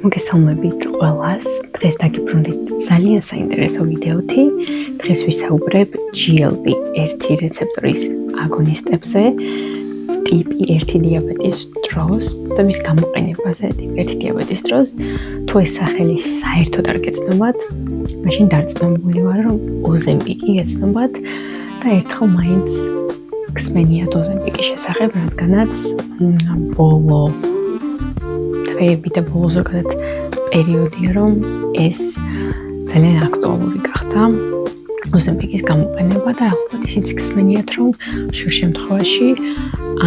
მოგესალმებით ყველას. დღეს დაგიბრუნდით ძალიან საინტერესო ვიდეოთი. დღეს ვისაუბრებ GLP-1 რეცეპტორის აგონისტებზე, ტიპი 1 დიაბეტის დროს და მის გამოყენებაზე ტიპი 1 დიაბეტის დროს. თუ ეს სახელი საერთოდ არ გეცნობათ, მაშინ დარწმუნებული ვარ, რომ ოზემპიკი გეცნობათ და ერთხელ მაინც გსმენიათ ოზემპიკის შესახებ, რადგანაც ბოლო დღეები და ბოლო ზოგადად პერიოდია, რომ ეს ძალიან აქტუალური გახდა ოზემპიკის გამოყენება და ახლა ისიც გსმენიათ, რომ შორ შემთხვევაში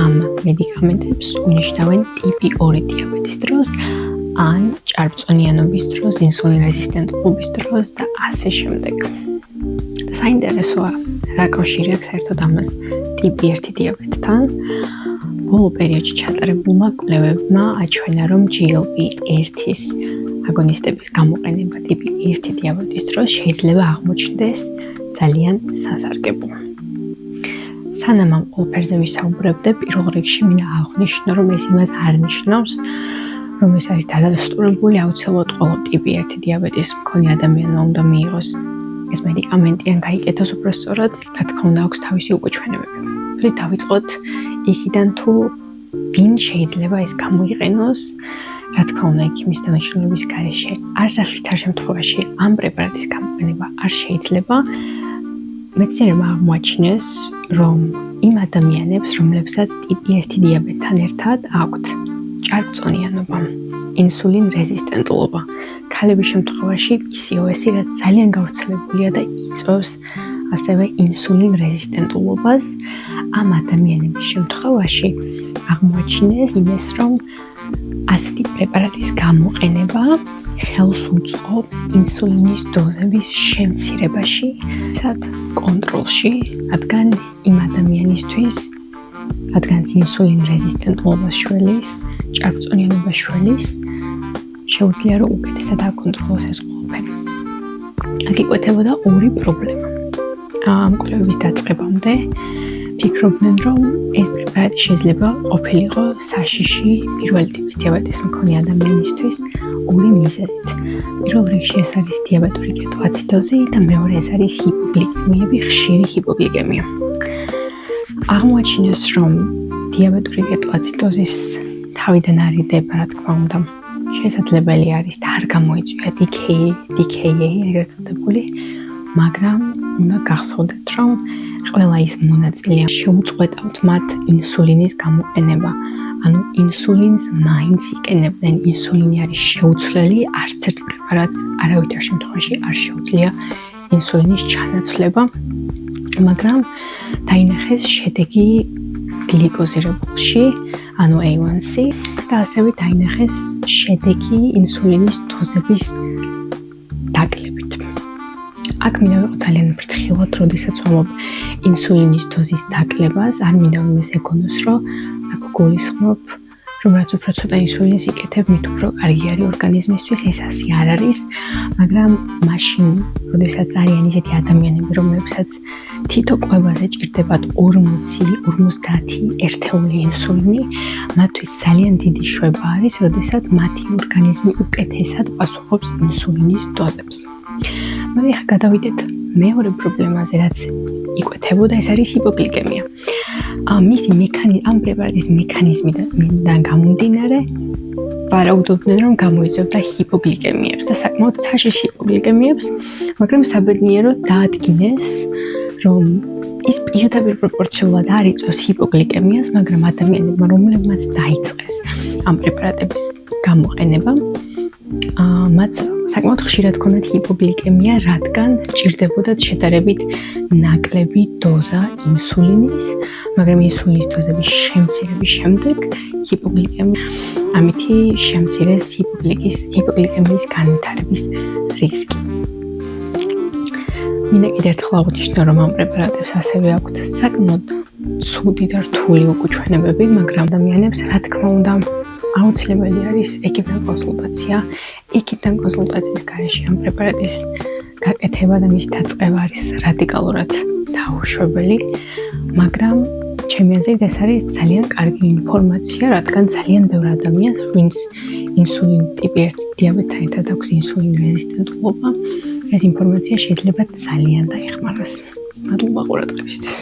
ამ მედიკამენტებს უნიშნავენ ტიპი 2 დიაბეტის დროს, ან ჭარბწონიანობის დროს, ინსულინ რეზისტენტობის დროს და ასე შემდეგ. და საინტერესოა, რა კავშირი აქვს საერთოდ ამას ტიპი 1 დიაბეტთან. ბოლო პერიოდში ჩატარებულმა კვლევებმა აჩვენა, რომ GLP-1-ის აგონისტების გამოყენება ტიპი 1 დიაბეტის დროს შეიძლება აღმოჩნდეს ძალიან სასარგებლო. სანამ ამ ყველაფერზე ვისაუბრებდე, პირველ რიგში მინდა აღვნიშნო, რომ ეს იმას არ ნიშნავს, რომ ეს არის დადასტურებული აუცილებლად ყველა ტიპი 1 დიაბეტის მქონე ადამიანმა უნდა მიიღოს ეს მედიკამენტი ან გაიკეთოს უბრალოდ, რა თქმა უნდა, აქვს თავისი უკუჩვენებები. ვთქვით, დავიწყოთ იქიდან, თუ ვინ შეიძლება ეს გამოიყენოს, რა თქმა უნდა, ექიმის თანაშრომლობის გარეშე არასდროს შემთხვევაში ამ პრეპარატის გამოყენება არ შეიძლება. მეცნიერებმა აღმოაჩინეს, რომ იმ ადამიანებს, რომლებსაც ტიპი 1 დიაბეტთან ერთად აქვთ ჭარბწონიანობა, ინსულინ რეზისტენტულობა, ქალების შემთხვევაში PCOS-ი, რაც ძალიან გავრცელებულია და იწვევს ასევე ინსულინ რეზისტენტულობას, ამ ადამიანების შემთხვევაში აღმოაჩინეს იმას, რომ ასეთი პრეპარატის გამოყენება ხელს უწყობს ინსულინის დოზების შემცირებაში, კონტროლში, რადგან იმ ადამიანისთვის, რადგან ინსულინ რეზისტენტულობას შველის, ჭარბწონიანობას შველის, შეუძლია რომ უკეთესად აკონტროლოს ეს ყველაფერი. აქ იკვეთებოდა ორი პრობლემა. ამ კვლევების დაწყებამდე ფიქრობდნენ, რომ ეს პრეპარატი შეიძლება ყოფილიყო საშიში პირველი ტიპის დიაბეტის მქონე ადამიანისთვის ორი მიზეზით. პირველ რიგში ეს არის დიაბეტური კეტოაციდოზი და მეორე ეს არის ჰიპოგლიკემიები, ხშირი ჰიპოგლიკემია. აღმოაჩინეს, რომ დიაბეტური კეტოაციდოზის თავიდან არიდება, რა თქმა უნდა, შესაძლებელი არის და არ გამოიწვია DKA ეგრეთ წოდებული, მაგრამ უნდა გახსოვდეთ, რომ ყველა ის მონაწილე შეუწყვეტავთ მათ ინსულინის გამოყენება. ანუ ინსულინს მაინც იყენებდნენ, ინსულინი არის შეუცვლელი, არც ერთ პრეპარატს არავითარ შემთხვევაში არ შეუძლია ინსულინის ჩანაცვლება, მაგრამ დაინახეს შედეგი გლიკოზირებულში, ანუ A1C და ასევე დაინახეს შედეგი ინსულინის დოზების დაკლებით. აქ მინდა ვიყო ძალიან ფრთხილად, როდესაც ვამბობ ინსულინის დოზის დაკლებას, არ მინდა იმის ეკონოს, რომ აქ გულისხმობ, რომ რაც უფრო ცოტა ინსულინს იკეთებ, მით უფრო კარგი არის ორგანიზმისთვის, ეს ასე არ არის, მაგრამ მაშინ, როდესაც არიან ისეთი ადამიანები, რომლებსაც თითო კვებაზე ჭირდებათ 40-50 ერთეული ინსულინი, მათთვის ძალიან დიდი შვება არის, როდესაც მათი ორგანიზმი უკეთესად პასუხობს ინსულინის დოზებს. მოდი ახლა გადავიდეთ მეორე პრობლემაზე, რაც იკვეთებოდა, ეს არის ჰიპოგლიკემია. მისი ამ პრეპარატის მექანიზმიდან გამომდინარე, ვარაუდობდნენ, რომ გამოიწვევდა ჰიპოგლიკემიებს და საკმაოდ საშიში ჰიპოგლიკემიებს, მაგრამ საბედნიეროდ დაადგინეს, რომ ის პირდაპირ პროპორციულად არ იწვევს ჰიპოგლიკემიას, მაგრამ ადამიანებმა, რომლებმაც დაიწყეს ამ პრეპარატების გამოყენება, მათ საკმაოდ ხშირად ჰქონდათ ჰიპოგლიკემია, რადგან ჭირდებოდათ შედარებით ნაკლები დოზა ინსულინის, მაგრამ ინსულინის დოზების შემცირების შემდეგ ჰიპოგლიკემია ამითი შემცირეს ჰიპოგლიკემიის განვითარების რისკი. მინდა კიდევ ერთხელ აღვნიშნო, რომ ამ პრეპარატებს ასევე აქვთ საკმაოდ ცუდი და რთული უკუჩვენებები, მაგრამ ადამიანებს, რა თქმა უნდა, აუცილებელი არის ექიმთან კონსულტაცია. ექიმთან კონსულტაციის გარეშე ამ პრეპარატის გაკეთება და მის დაწყება არის რადიკალურად დაუშვებელი, მაგრამ ჩემი აზრით ეს არის ძალიან კარგი ინფორმაცია, რადგან ძალიან ბევრ ადამიანს, ვინც ინსულინ ტიპი 1 დიაბეტთან ერთად აქვს ინსულინ რეზისტენტობა. ეს ინფორმაცია შეიძლება ძალიან დაეხმაროს. მადლობა ყურადღებისთვის.